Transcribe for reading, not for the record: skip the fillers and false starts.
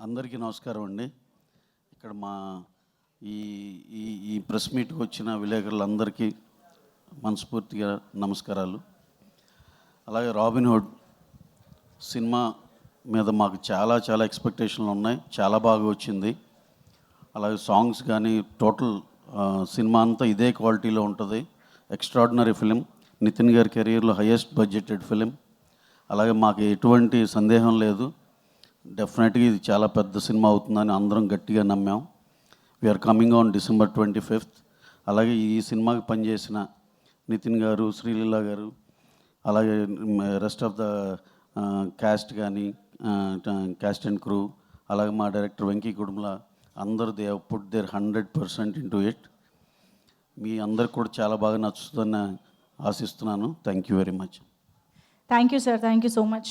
అందరికీ నమస్కారం అండి. ఇక్కడ మా ఈ ఈ ఈ ప్రెస్ మీట్కి వచ్చిన విలేకరులందరికీ మనస్ఫూర్తిగా నమస్కారాలు. అలాగే రాబిన్హుడ్ సినిమా మీద మాకు చాలా ఎక్స్పెక్టేషన్లు ఉన్నాయి. చాలా బాగా వచ్చింది. అలాగే సాంగ్స్ కానీ టోటల్ సినిమా అంతా ఇదే క్వాలిటీలో ఉంటుంది. Extraordinary film. నితిన్ గారి కెరీర్లో హైయెస్ట్ బడ్జెటెడ్ ఫిలిం. అలాగే మాకు ఎటువంటి సందేహం లేదు, డెఫినెట్గా ఇది చాలా పెద్ద సినిమా అవుతుందని అందరం గట్టిగా నమ్మాం. We're coming on December 25th. అలాగే ఈ సినిమాకి పనిచేసిన నితిన్ గారు, శ్రీలీల గారు, అలాగే రెస్ట్ ఆఫ్ ద క్యాస్ట్ కానీ, క్యాస్ట్ అండ్ క్రూ, అలాగే మా డైరెక్టర్ వెంకీ కుడుముల, అందరూ they have put their 100% into it. మీ అందరికి కూడా చాలా బాగా నచ్చుతుందని ఆశిస్తున్నాను. Thank you very much. Thank you, sir. Thank you so much.